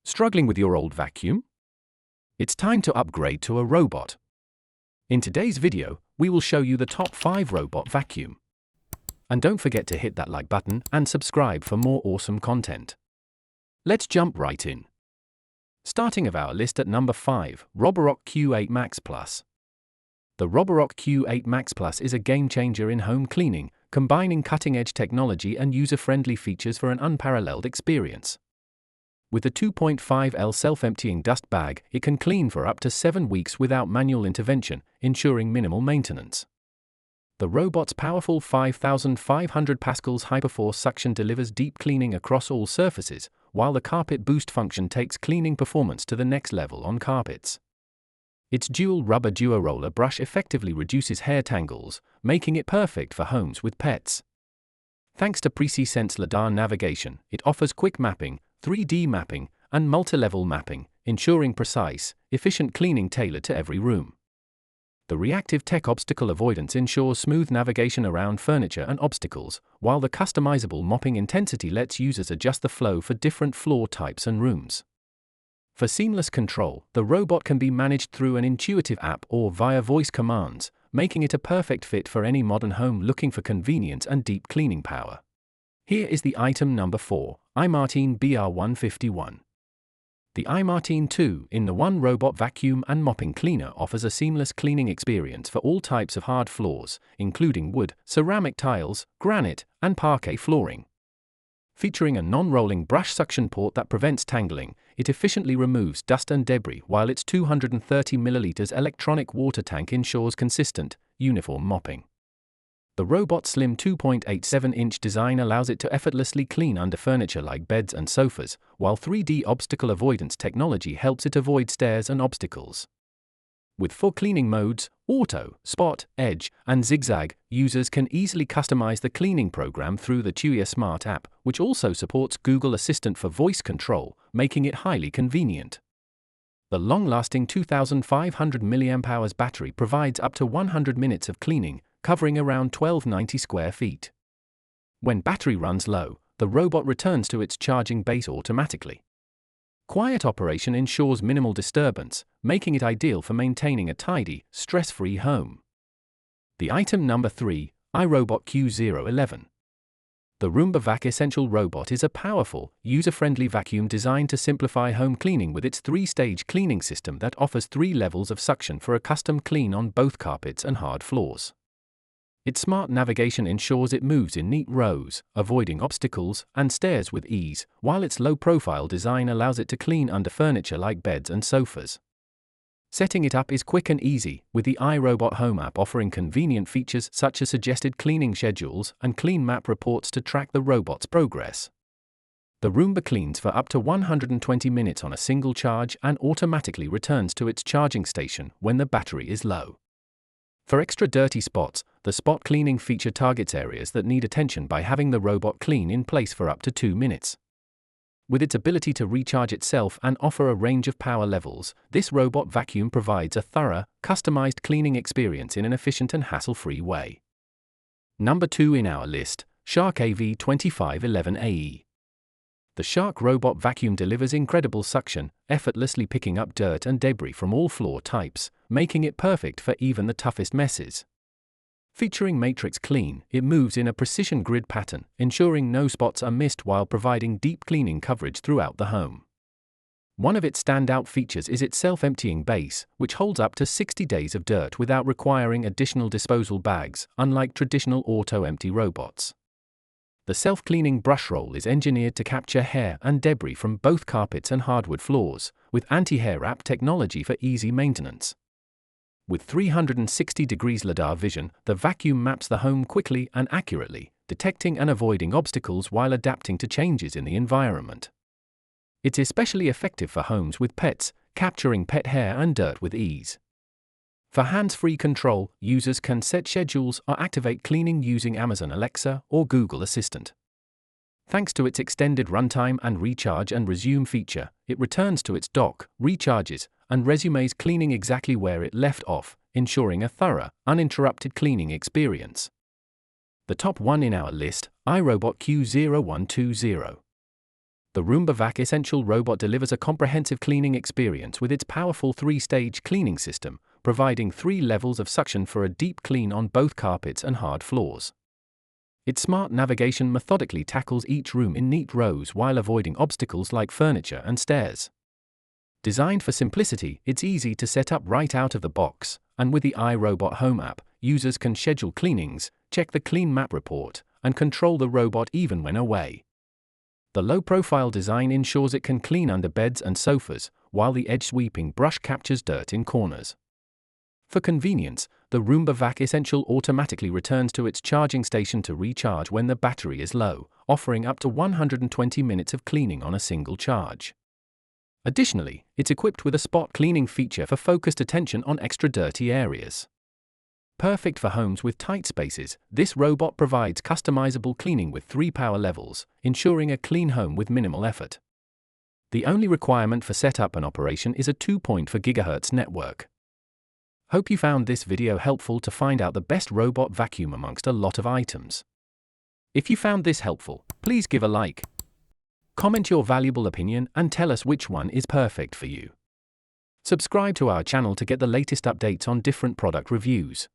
Struggling with your old vacuum? It's time to upgrade to a robot. In today's video, we will show you the top 5 robot vacuum. And don't forget to hit that like button and subscribe for more awesome content. Let's jump right in. Starting of our list at number 5, Roborock Q8 Max Plus. The Roborock Q8 Max Plus is a game changer in home cleaning, combining cutting-edge technology and user-friendly features for an unparalleled experience. With the 2.5L self-emptying dust bag, it can clean for up to 7 weeks without manual intervention, ensuring minimal maintenance. The robot's powerful 5,500 pascals Hyperforce suction delivers deep cleaning across all surfaces, while the Carpet Boost function takes cleaning performance to the next level on carpets. Its dual rubber duo-roller brush effectively reduces hair tangles, making it perfect for homes with pets. Thanks to Sense LiDAR navigation, it offers quick mapping, 3D mapping, and multi-level mapping, ensuring precise, efficient cleaning tailored to every room. The reactive tech obstacle avoidance ensures smooth navigation around furniture and obstacles, while the customizable mopping intensity lets users adjust the flow for different floor types and rooms. For seamless control, the robot can be managed through an intuitive app or via voice commands, making it a perfect fit for any modern home looking for convenience and deep cleaning power. Here is the item number 4, iMartine BR151. The iMartine 2-in-1 robot vacuum and mopping cleaner offers a seamless cleaning experience for all types of hard floors, including wood, ceramic tiles, granite, and parquet flooring. Featuring a non-rolling brush suction port that prevents tangling, it efficiently removes dust and debris, while its 230 ml electronic water tank ensures consistent, uniform mopping. The robot's slim 2.87-inch design allows it to effortlessly clean under furniture like beds and sofas, while 3D obstacle avoidance technology helps it avoid stairs and obstacles. With 4 cleaning modes, Auto, Spot, Edge, and Zigzag, users can easily customize the cleaning program through the Tuya Smart app, which also supports Google Assistant for voice control, making it highly convenient. The long-lasting 2,500 mAh battery provides up to 100 minutes of cleaning, covering around 1,290 square feet. When battery runs low, the robot returns to its charging base automatically. Quiet operation ensures minimal disturbance, making it ideal for maintaining a tidy, stress-free home. The item number 3, iRobot Q8 The Roomba Vac Essential Robot is a powerful, user-friendly vacuum designed to simplify home cleaning with its 3-stage cleaning system that offers 3 levels of suction for a custom clean on both carpets and hard floors. Its smart navigation ensures it moves in neat rows, avoiding obstacles and stairs with ease, while its low-profile design allows it to clean under furniture like beds and sofas. Setting it up is quick and easy, with the iRobot Home app offering convenient features such as suggested cleaning schedules and clean map reports to track the robot's progress. The Roomba cleans for up to 120 minutes on a single charge and automatically returns to its charging station when the battery is low. For extra dirty spots, the spot cleaning feature targets areas that need attention by having the robot clean in place for up to 2 minutes. With its ability to recharge itself and offer a range of power levels, this robot vacuum provides a thorough, customized cleaning experience in an efficient and hassle-free way. Number 2 in our list, Shark AV2511AE. The Shark robot vacuum delivers incredible suction, effortlessly picking up dirt and debris from all floor types, making it perfect for even the toughest messes. Featuring Matrix Clean, it moves in a precision grid pattern, ensuring no spots are missed while providing deep cleaning coverage throughout the home. One of its standout features is its self-emptying base, which holds up to 60 days of dirt without requiring additional disposal bags, unlike traditional auto-empty robots. The self-cleaning brush roll is engineered to capture hair and debris from both carpets and hardwood floors, with anti-hair wrap technology for easy maintenance. With 360 degrees LiDAR vision, the vacuum maps the home quickly and accurately, detecting and avoiding obstacles while adapting to changes in the environment. It's especially effective for homes with pets, capturing pet hair and dirt with ease. For hands-free control, users can set schedules or activate cleaning using Amazon Alexa or Google Assistant. Thanks to its extended runtime and recharge and resume feature, it returns to its dock, recharges, and resumes cleaning exactly where it left off, ensuring a thorough, uninterrupted cleaning experience. The top 1 in our list, iRobot Q8 Max. The Roomba Vac Essential Robot delivers a comprehensive cleaning experience with its powerful 3-stage cleaning system, providing 3 levels of suction for a deep clean on both carpets and hard floors. Its smart navigation methodically tackles each room in neat rows while avoiding obstacles like furniture and stairs. Designed for simplicity, it's easy to set up right out of the box, and with the iRobot Home app, users can schedule cleanings, check the clean map report, and control the robot even when away. The low-profile design ensures it can clean under beds and sofas, while the edge-sweeping brush captures dirt in corners. For convenience, the Roomba Vac Essential automatically returns to its charging station to recharge when the battery is low, offering up to 120 minutes of cleaning on a single charge. Additionally, it's equipped with a spot cleaning feature for focused attention on extra dirty areas. Perfect for homes with tight spaces, this robot provides customizable cleaning with 3 power levels, ensuring a clean home with minimal effort. The only requirement for setup and operation is a 2.4 GHz network. Hope you found this video helpful to find out the best robot vacuum amongst a lot of items. If you found this helpful, please give a like. Comment your valuable opinion and tell us which one is perfect for you. Subscribe to our channel to get the latest updates on different product reviews.